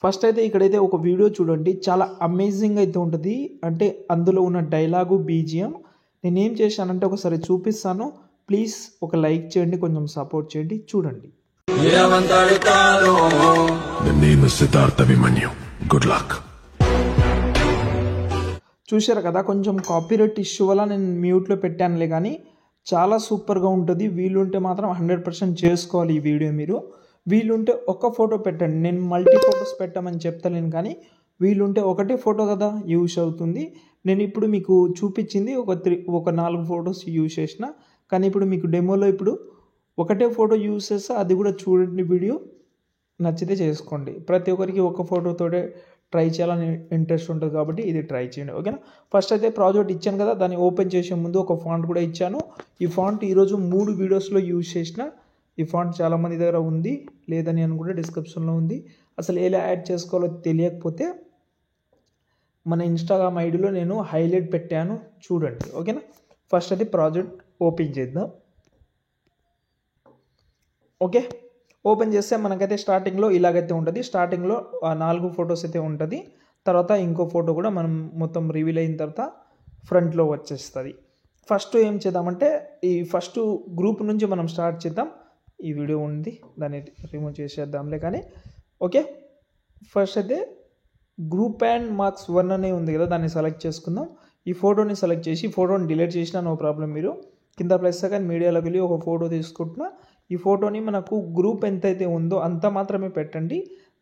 First అయితే ఇక్కడైతే ఒక వీడియో చూడండి, చాలా అమేజింగ్ అయితే ఉంటుంది. అంటే అందులో ఉన్న డైలాగు బీజిఎం నేనేం చేశానంటే ఒకసారి చూపిస్తాను. ప్లీజ్ ఒక లైక్ చేయండి, కొంచెం సపోర్ట్ చేయండి, చూడండి. చూశారు కదా, కొంచెం కాపీరైట్ ఇష్యూ వల్ల నేను మ్యూట్లో పెట్టానులే, కానీ చాలా సూపర్గా ఉంటుంది. వీలుంటే మాత్రం 100% చేసుకోవాలి ఈ వీడియో. మీరు వీలుంటే ఒక ఫోటో పెట్టండి, నేను మల్టీ ఫొటోస్ పెట్టమని చెప్తలేను, కానీ వీలుంటే ఒకటే ఫోటో కదా యూస్ అవుతుంది. నేను ఇప్పుడు మీకు చూపించింది ఒక 4 ఫొటోస్ యూస్ చేసిన, కానీ ఇప్పుడు మీకు డెమోలో ఇప్పుడు ఒకటే ఫోటో యూస్ చేస్తే అది కూడా చూడండి. వీడియో నచ్చితే చేసుకోండి. ప్రతి ఒక్కరికి ఒక ఫోటోతోటే ట్రై చేయాలని ఇంట్రెస్ట్ ఉంటుంది కాబట్టి ఇది ట్రై చేయండి, ఓకేనా. ఫస్ట్ అయితే ప్రాజెక్ట్ ఇచ్చాను కదా, దాన్ని ఓపెన్ చేసే ముందు ఒక ఫాంట్ కూడా ఇచ్చాను. ఈ ఫాంట్ ఈరోజు 3 వీడియోస్లో యూజ్ చేసిన. ఈ ఫాంట్ చాలామంది దగ్గర ఉంది, లేదని అనుకుంటే డిస్క్రిప్షన్లో ఉంది. అసలు ఎలా యాడ్ చేసుకోవాలో తెలియకపోతే మన ఇన్స్టాగ్రామ్ ఐడిలో నేను హైలైట్ పెట్టాను, చూడండి, ఓకేనా. ఫస్ట్ అయితే ప్రాజెక్ట్ ఓపెన్ చేద్దాం. ఓకే, ఓపెన్ చేస్తే మనకైతే స్టార్టింగ్లో ఇలాగైతే ఉంటుంది. స్టార్టింగ్లో 4 ఫొటోస్ అయితే ఉంటుంది. తర్వాత ఇంకో ఫోటో కూడా మనం మొత్తం రివీల్ అయిన తర్వాత ఫ్రంట్లో వచ్చేస్తుంది. ఫస్ట్ ఏం చేద్దామంటే ఈ ఫస్ట్ గ్రూప్ నుంచి మనం స్టార్ట్ చేద్దాం. ఈ వీడియో ఉంది, దాన్ని రిమూవ్ చేసేద్దాంలే, కానీ ఓకే. ఫస్ట్ అయితే గ్రూప్ అండ్ మార్క్స్ 1 అనే ఉంది కదా, దాన్ని సెలెక్ట్ చేసుకుందాం. ఈ ఫోటోని సెలెక్ట్ చేసి ఫోటోని డిలీట్ చేసినా నో ప్రాబ్లం. మీరు కింద ప్లస్ సెకండ్ మీడియాలోకి వెళ్ళి ఒక ఫోటో తీసుకుంటున్నా. ఈ ఫోటోని మనకు గ్రూప్ ఎంతైతే ఉందో అంత మాత్రమే పెట్టండి,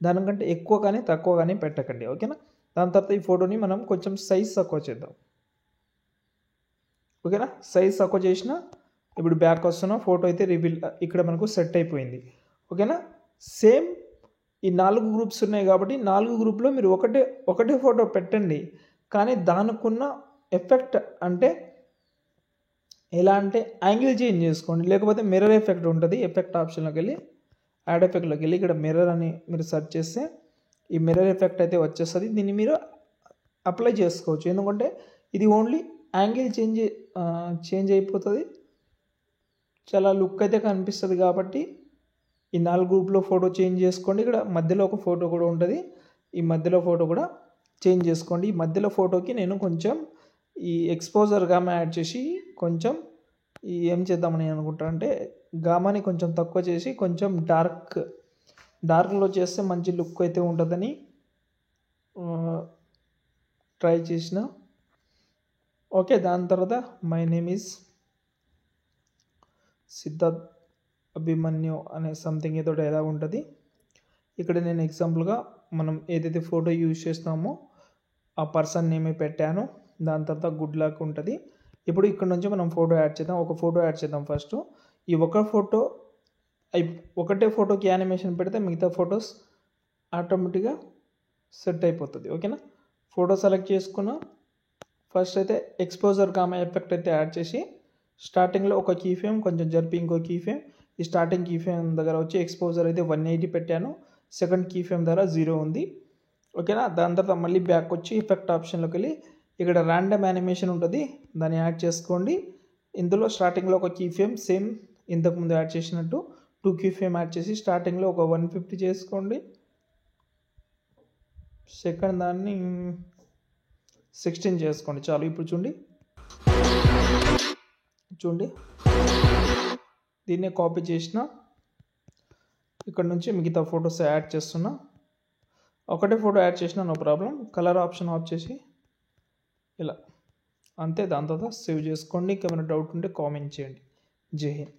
దానికంటే ఎక్కువ కానీ తక్కువ కానీ పెట్టకండి, ఓకేనా. దాని తర్వాత ఈ ఫోటోని మనం కొంచెం సైజ్ తక్కువ చేద్దాం, ఓకేనా. సైజ్ తక్కువ చేసిన ఇప్పుడు బ్యాక్ వస్తున్న ఫోటో అయితే రివీల్ ఇక్కడ మనకు సెట్ అయిపోయింది, ఓకేనా. సేమ్ ఈ 4 గ్రూప్స్ ఉన్నాయి కాబట్టి 4 గ్రూప్లో మీరు ఒకటే ఫోటో పెట్టండి, కానీ దానికున్న ఎఫెక్ట్ అంటే ఎలా అంటే యాంగిల్ చేంజ్ చేసుకోండి, లేకపోతే మిర్రర్ ఎఫెక్ట్ ఉంటుంది. ఎఫెక్ట్ ఆప్షన్లోకి వెళ్ళి యాడ్ ఎఫెక్ట్లోకి వెళ్ళి ఇక్కడ మిర్రర్ అని మీరు సెర్చ్ చేస్తే ఈ మిర్రర్ ఎఫెక్ట్ అయితే వచ్చేస్తుంది. దీన్ని మీరు అప్లై చేసుకోవచ్చు, ఎందుకంటే ఇది ఓన్లీ యాంగిల్ చేంజ్ అయిపోతుంది, చాలా లుక్ అయితే కనిపిస్తుంది. కాబట్టి ఈ 4 గ్రూప్లో ఫోటో చేంజ్ చేసుకోండి. ఇక్కడ మధ్యలో ఒక ఫోటో కూడా ఉంటుంది, ఈ మధ్యలో ఫోటో కూడా చేంజ్ చేసుకోండి. ఈ మధ్యలో ఫోటోకి నేను కొంచెం ఈ ఎక్స్పోజర్ గామా యాడ్ చేసి కొంచెం ఏం చేద్దామని అనుకుంటానంటే గామాని కొంచెం తక్కువ చేసి కొంచెం డార్క్లో చేస్తే మంచి లుక్ అయితే ఉంటుందని ట్రై చేసిన, ఓకే. దాని తర్వాత my name is Siddharth Abhimanyu అనే సంథింగ్ ఏదో డైలాగ్ ఉంటుంది. ఇక్కడ నేను ఎగ్జాంపుల్గా మనం ఏదైతే ఫోటో యూజ్ చేస్తామో ఆ పర్సన్ నేమే పెట్టాను. దాని తర్వాత గుడ్ లక్ ఉంటుంది. ఇప్పుడు ఇక్కడ నుంచి మనం ఫోటో యాడ్ చేద్దాం. ఒక ఫోటో యాడ్ చేద్దాం ఫస్ట్. ఈ ఒకటే ఫోటోకి యానిమేషన్ పెడితే మిగతా ఫొటోస్ ఆటోమేటిక్గా సెట్ అయిపోతుంది, ఓకేనా. ఫోటో సెలెక్ట్ చేసుకున్నా. ఫస్ట్ అయితే ఎక్స్పోజర్ కామా ఎఫెక్ట్ అయితే యాడ్ చేసి స్టార్టింగ్లో ఒక కీ ఫ్రేమ్ కొంచెం జరిపి ఇంకో కీ ఫ్రేమ్ ఈ స్టార్టింగ్ కీ ఫ్రేమ్ దగ్గర వచ్చి ఎక్స్పోజర్ అయితే 180 పెట్టాను. సెకండ్ కీ ఫ్రేమ్ దగ్గర 0 ఉంది, ఓకేనా. దాని తర్వాత మళ్ళీ బ్యాక్ వచ్చి ఎఫెక్ట్ ఆప్షన్లోకి వెళ్ళి ఇక్కడ ర్యాండమ్ యానిమేషన్ ఉంటుంది, దాన్ని యాడ్ చేసుకోండి. ఇందులో స్టార్టింగ్లో ఒక కీ ఫ్రేమ్ సేమ్ ఇంతకుముందు యాడ్ చేసినట్టు 2 కీ ఫ్రేమ్ యాడ్ చేసి స్టార్టింగ్లో ఒక 150 చేసుకోండి. సెకండ్ దాన్ని 16 చేసుకోండి, చాలు. ఇప్పుడు చూడండి దీన్నే కాపీ చేసిన ఇక్కడ నుంచి మిగతా ఫొటోస్ యాడ్ చేస్తున్నా. ఒకటే ఫోటో యాడ్ చేసినా no problem. Colour option off చేసి ఇలా అంతే. దాని తర్వాత సేవ్ చేసుకోండి. ఏమైనా డౌట్ ఉంటే కామెంట్ చేయండి. జై హింద్.